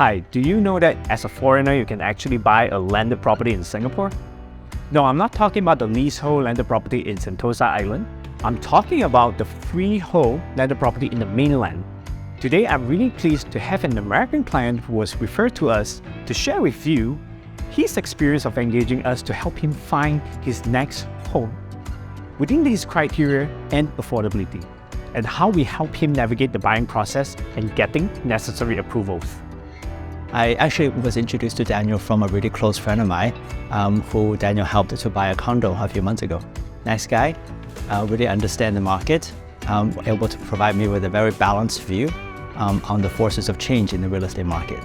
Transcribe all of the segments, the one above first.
Hi, do you know that as a foreigner, you can actually buy a landed property in Singapore? No, I'm not talking about the leasehold landed property in Sentosa Island. I'm talking about the freehold landed property in the mainland. Today, I'm really pleased to have an American client who was referred to us to share with you his experience of engaging us to help him find his next home within these criteria and affordability, and how we help him navigate the buying process and getting necessary approvals. I actually was introduced to Daniel from a really close friend of mine who Daniel helped to buy a condo a few months ago. Nice guy, really understand the market, able to provide me with a very balanced view on the forces of change in the real estate market.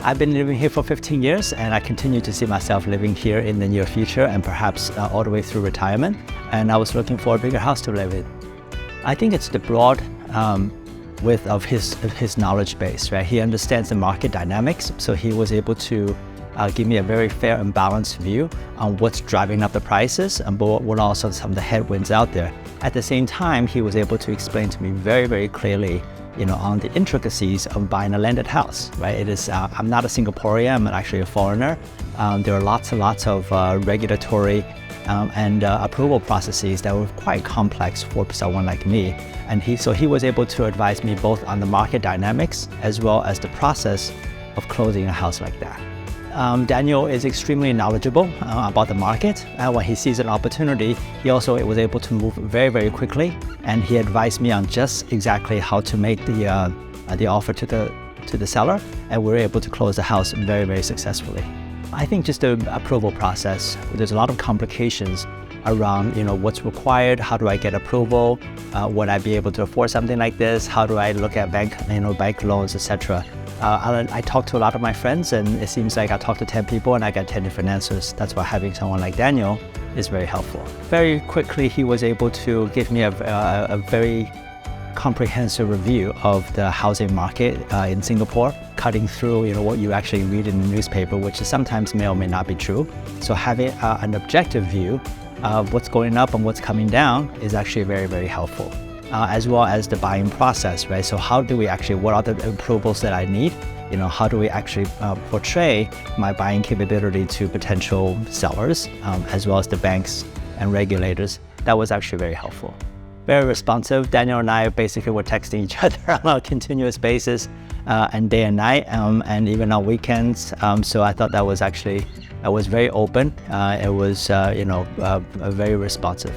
I've been living here for 15 years and I continue to see myself living here in the near future and perhaps all the way through retirement. And I was looking for a bigger house to live in. I think it's the broad width of his knowledge base, right? He understands the market dynamics, so he was able to give me a very fair and balanced view on what's driving up the prices and what are also some of the headwinds out there. At the same time, he was able to explain to me very, very clearly, on the intricacies of buying a landed house, right? It is, I'm not a Singaporean, I'm actually a foreigner. There are lots and lots of regulatory and approval processes that were quite complex for someone like me. And he was able to advise me both on the market dynamics as well as the process of closing a house like that. Daniel is extremely knowledgeable about the market. When he sees an opportunity, he also was able to move very, very quickly, and he advised me on just exactly how to make the offer to the seller, and we were able to close the house very, very successfully. I think just the approval process, there's a lot of complications around what's required, how do I get approval, would I be able to afford something like this, how do I look at bank loans, etc. I talked to a lot of my friends, and it seems like I talked to 10 people and I got 10 different answers. That's why having someone like Daniel is very helpful. Very quickly, he was able to give me a very comprehensive review of the housing market in Singapore, cutting through what you actually read in the newspaper, which sometimes may or may not be true. So having an objective view of what's going up and what's coming down is actually very, very helpful. As well as the buying process, right? So how do we actually, what are the approvals that I need? How do we actually portray my buying capability to potential sellers, as well as the banks and regulators? That was actually very helpful. Very responsive. Daniel and I basically were texting each other on a continuous basis, and day and night, and even on weekends. So I thought that was actually, was very open. It was, very responsive.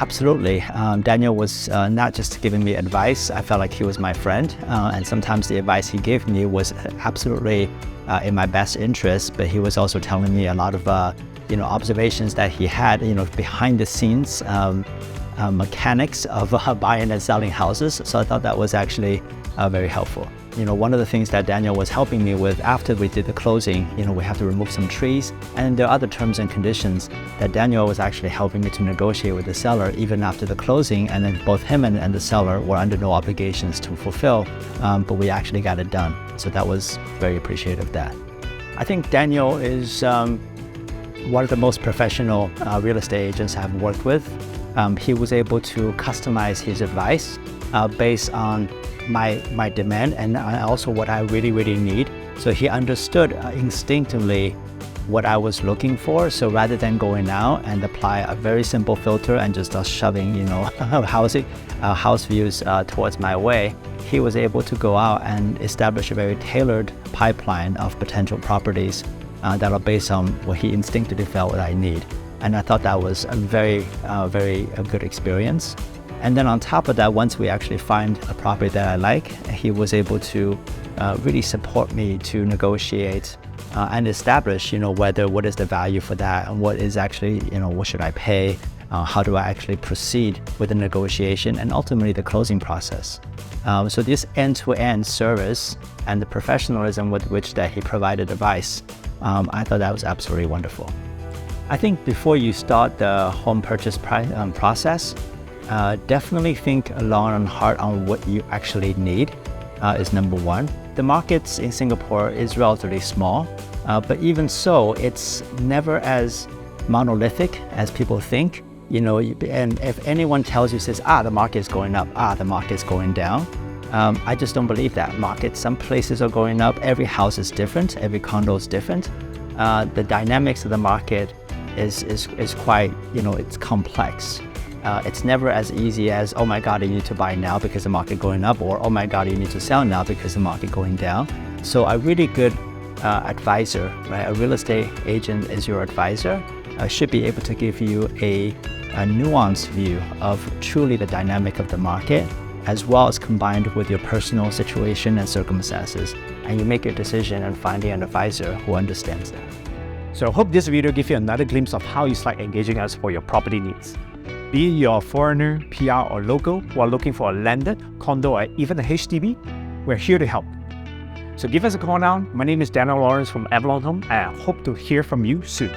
Absolutely. Daniel was not just giving me advice. I felt like he was my friend, and sometimes the advice he gave me was absolutely in my best interest, but he was also telling me a lot of observations that he had behind the scenes mechanics of buying and selling houses. So I thought that was actually very helpful. One of the things that Daniel was helping me with after we did the closing, we have to remove some trees, and there are other terms and conditions that Daniel was actually helping me to negotiate with the seller even after the closing, and then both him and the seller were under no obligations to fulfill, but we actually got it done. So that was very appreciative of that. I think Daniel is one of the most professional real estate agents I've worked with. He was able to customize his advice based on my demand and also what I really, really need. So he understood instinctively what I was looking for. So rather than going out and apply a very simple filter and just shoving, house views towards my way, he was able to go out and establish a very tailored pipeline of potential properties that are based on what he instinctively felt that I need. And I thought that was a very good experience. And then on top of that, once we actually find a property that I like, he was able to really support me to negotiate and establish, what is the value for that and what is actually, what should I pay? How do I actually proceed with the negotiation and ultimately the closing process? So this end-to-end service and the professionalism with which that he provided advice, I thought that was absolutely wonderful. I think before you start the home purchase process, definitely think long and hard on what you actually need is number one. The markets in Singapore is relatively small, but even so, it's never as monolithic as people think. And if anyone tells you, says, the market is going up, the market is going down, I just don't believe that market. Some places are going up. Every house is different. Every condo is different. The dynamics of the market is quite, it's complex. It's never as easy as, oh my God, you need to buy now because the market going up, or oh my God, you need to sell now because the market going down. So a really good advisor, right? A real estate agent is your advisor, should be able to give you a nuanced view of truly the dynamic of the market, as well as combined with your personal situation and circumstances. And you make your decision and finding an advisor who understands that. So I hope this video gives you another glimpse of how you start engaging us for your property needs. Be it you're a foreigner, PR, or local who are looking for a landed, condo, or even a HDB, we're here to help. So give us a call now. My name is Daniel Lawrence from Avalon Home, and I hope to hear from you soon.